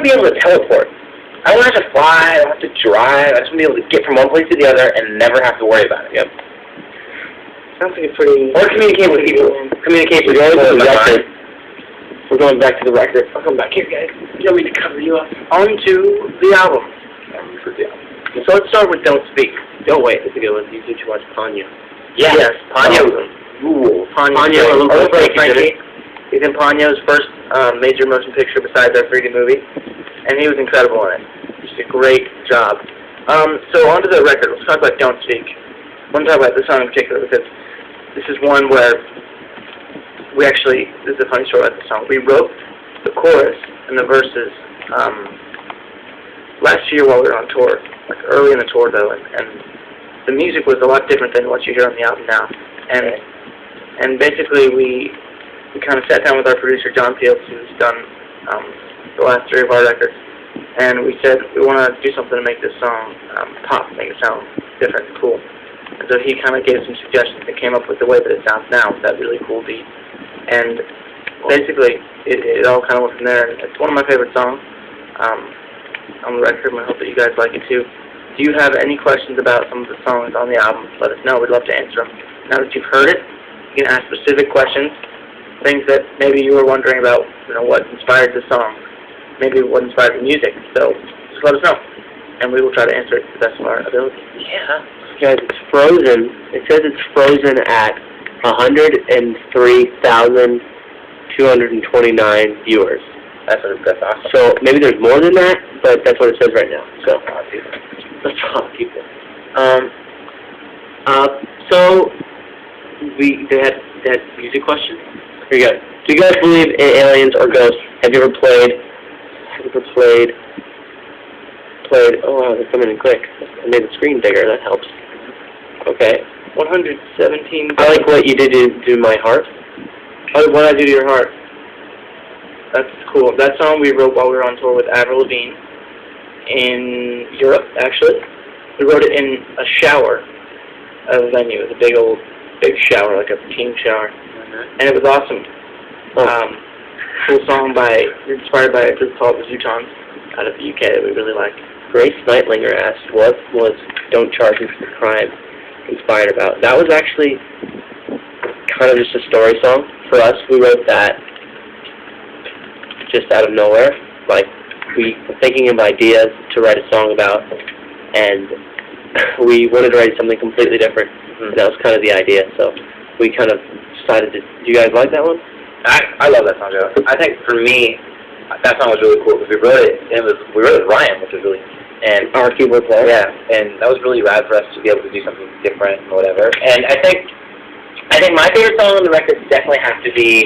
to be able to teleport. I don't have to fly, I don't have to drive, I just want to be able to get from one place to the other and never have to worry about it. Yep. Sounds like a pretty... Or communicate with people. Communicate with people in my mind. We're going back to the record. I'll come back here, guys. You want me to cover you up? On to the album. So let's start with Don't Speak. Don't Wait. That's a good one. Did you watch Ponyo? Yeah. Yes, Ponyo. Ponyo. A little Frankie. He's in Ponyo's first major motion picture besides our 3D movie, and he was incredible in it. Just a great job. So on to the record. Let's talk about Don't Speak. I want to talk about this song in particular because this is one where we actually, this is a funny story about the song. We wrote the chorus and the verses last year while we were on tour, like early in the tour though, and the music was a lot different than what you hear on the album now. And basically we kind of sat down with our producer John Fields, who's done the last 3 of our records, and we said we want to do something to make this song pop, make it sound different and cool. And so he kind of gave some suggestions and came up with the way that it sounds now with that really cool beat. And basically, it all kind of went from there. And it's one of my favorite songs on the record, and I hope that you guys like it too. Do you have any questions about some of the songs on the album? Let us know. We'd love to answer them. Now that you've heard it, you can ask specific questions, things that maybe you were wondering about, what inspired the song, maybe what inspired the music. So just let us know, and we will try to answer it to the best of our ability. Yeah. Guys, it's frozen. It says it's frozen at 103,229 viewers. That's awesome. So maybe there's more than that, but that's what it says right now. So that's a lot of people. So they had music questions. Here you go. Do you guys believe in aliens or ghosts? Have you ever played? Oh wow, they're coming in quick. I made the screen bigger. That helps. Okay. 117. I like what you did to my heart. Oh, what I do to your heart. That's cool. That song we wrote while we were on tour with Avril Lavigne in Europe, actually. We wrote it in a shower at a venue. It was a big shower, like a team shower. And it was awesome. Cool song inspired by a group called the Zootons out of the UK that we really like. Grace Nightlinger asked, what was Don't Charge Me for the Crime inspired about? That was actually kind of just a story song. For us, we wrote that just out of nowhere. Like, we were thinking of ideas to write a song about, and we wanted to write something completely different. And that was kind of the idea, so we kind of decided to... Do you guys like that one? I love that song, Joe. I think for me, that song was really cool because we wrote it with Ryan, which was really... And our keyboard player. Yeah, and that was really rad for us to be able to do something different and whatever. And I think my favorite song on the record definitely has to be...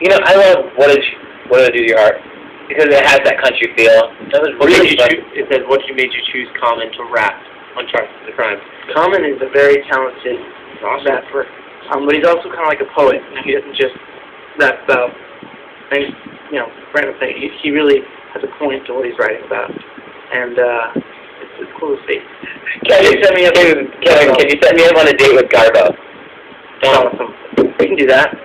I love What Did I Do to Your Heart? Because it has that country feel. It says, what made you choose Common to rap on Charge Me for the Crime? Common is a very talented rapper, but he's also kind of like a poet. He doesn't just rap about things, random things. He really has a point to what he's writing about, and it's cool to see. Can you set me up on a date with Garbo? We can do that.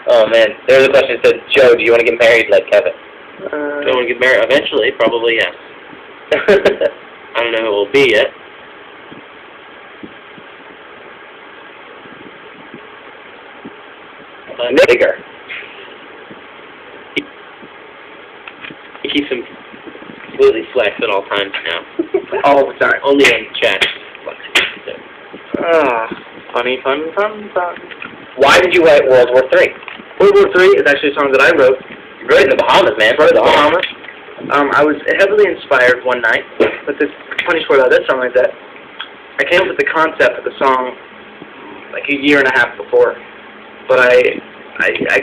Oh man, there was a question that said, Joe, do you want to get married like Kevin? Do I want to get married? Eventually, probably, yes. I don't know who it will be yet. Bigger. He keeps him completely flexed at all times now. All the time. Only in chat. Funny, fun. Why did you write World War III? World War III is actually a song that I wrote. You wrote it in the Bahamas, man. I was heavily inspired one night, but the funny story about this song is that I came up with the concept of the song like a year and a half before, but I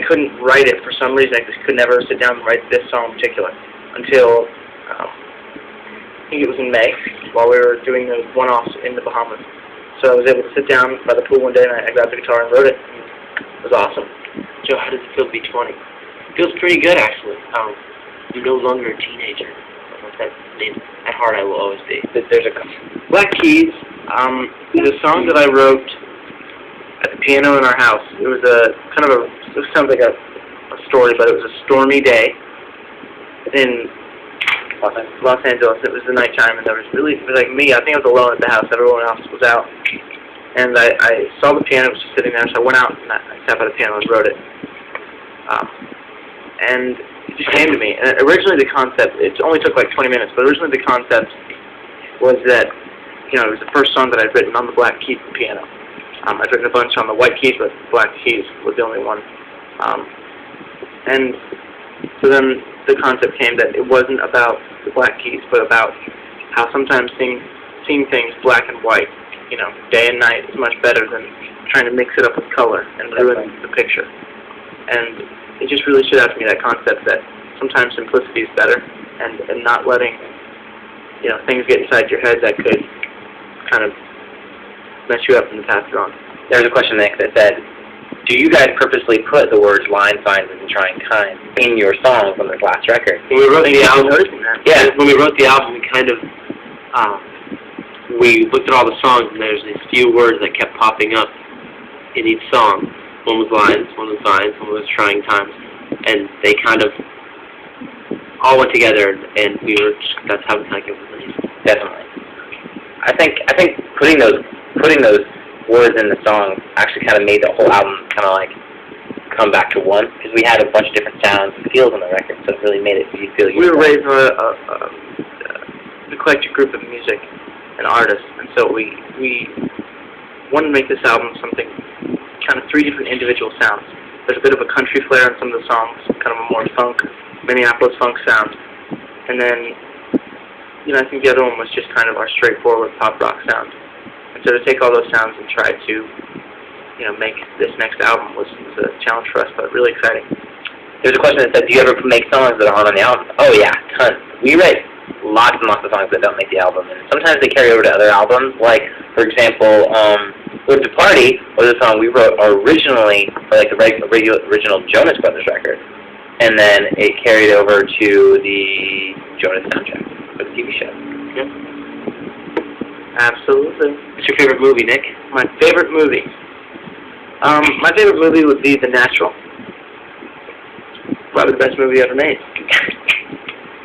couldn't write it for some reason. I just could never sit down and write this song in particular until I think it was in May while we were doing the one-offs in the Bahamas. So I was able to sit down by the pool one day and I grabbed the guitar and wrote it. It was awesome. Joe, how does it feel to be 20? It feels pretty good, actually. You're no longer a teenager. At heart, I will always be. There's a Black Keys is a song that I wrote at the piano in our house. It was it sounds like a story, but it was a stormy day in Los Angeles. It was the nighttime, and it was like me. I think I was alone at the house. Everyone else was out. And I saw the piano was just sitting there, so I went out and I sat by the piano and wrote it. And it just came to me. And originally the concept, it only took like 20 minutes, but originally the concept was that, you know, it was the first song that I'd written on the black keys piano. I'd written a bunch on the white keys, but black keys was the only one. And so then the concept came that it wasn't about the black keys, but about how sometimes seeing things black and white, you know, day and night is much better than trying to mix it up with color and ruin the picture. And it just really stood out to me, that concept that sometimes simplicity is better, and not letting, you know, things get inside your head that could kind of mess you up in the path you're on. There's a question, Nick, that said, do you guys purposely put the words line finds and trying times in your songs on the last record? When we wrote the album, when we wrote the album, we kind of, we looked at all the songs, and there's these few words that kept popping up in each song. One was lines, one was vines, one was trying times, and they kind of all went together, and we were just, that's how we kind of came up with it. Definitely. I think putting those words in the song actually kind of made the whole album kind of like come back to one, because we had a bunch of different sounds and feels on the record, so it really made it feel unique. We were raised with an eclectic group of music and artists, and so we wanted to make this album something, kind of three different individual sounds. There's a bit of a country flair on some of the songs, kind of a more funk, Minneapolis funk sound, and then, you know, I think the other one was just kind of our straightforward pop rock sound. And so to take all those sounds and try to, you know, make this next album was a challenge for us, but really exciting. There's a question that said, do you ever make songs that aren't on the album? Oh yeah, tons. We write lots and lots of songs that don't make the album, and sometimes they carry over to other albums. Like, for example, Live to Party was a song we wrote originally for like the original Jonas Brothers record, and then it carried over to the Jonas soundtrack for the TV show. Yep. Absolutely. What's your favorite movie, Nick? My favorite movie? My favorite movie would be The Natural. Probably the best movie ever made.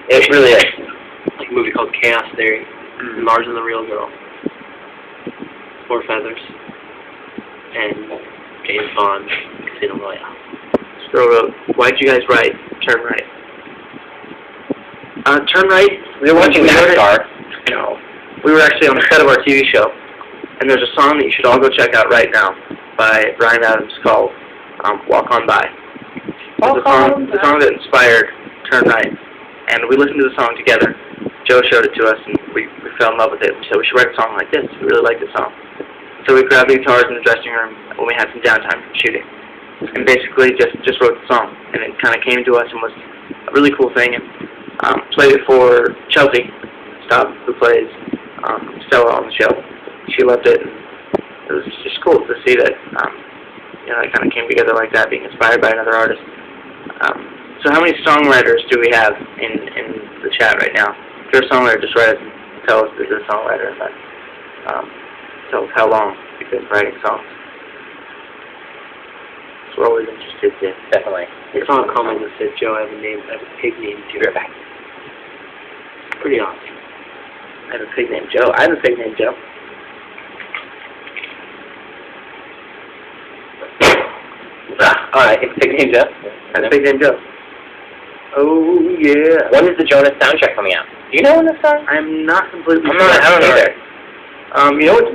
It really is. Like a movie called Chaos Theory, Larger Than the Real Girl, Four Feathers, and James Bond, Casino Royale. Squirrel wrote, why'd you guys write Turn Right? Turn Right? We were watching NASCAR. No. We were actually on the set of our TV show, and there's a song that you should all go check out right now by Bryan Adams called Walk On By. It's the song that inspired Turn Right. And we listened to the song together. Joe showed it to us, and we fell in love with it. We said we should write a song like this. We really like this song. So we grabbed the guitars in the dressing room when we had some downtime from shooting, and basically just wrote the song. And it kind of came to us and was a really cool thing. And played it for Chelsea Stubb, who plays Stella on the show. She loved it. And it was just cool to see that you know, it kind of came together like that, being inspired by another artist. So how many songwriters do we have in the chat right now? If you're a songwriter, just write us and tell us that you're a songwriter, and then tell us how long you've been writing songs. So we're always interested in. Definitely. Someone commented and said, Joe, I have a pig named Joe. Pretty awesome. I have a pig named Joe. I have a pig named Joe. Alright, it's a pig named Joe. I have a pig named Joe. Oh, yeah. When is the Jonas soundtrack coming out? Do you know when this song? I'm not completely I don't either. You know what's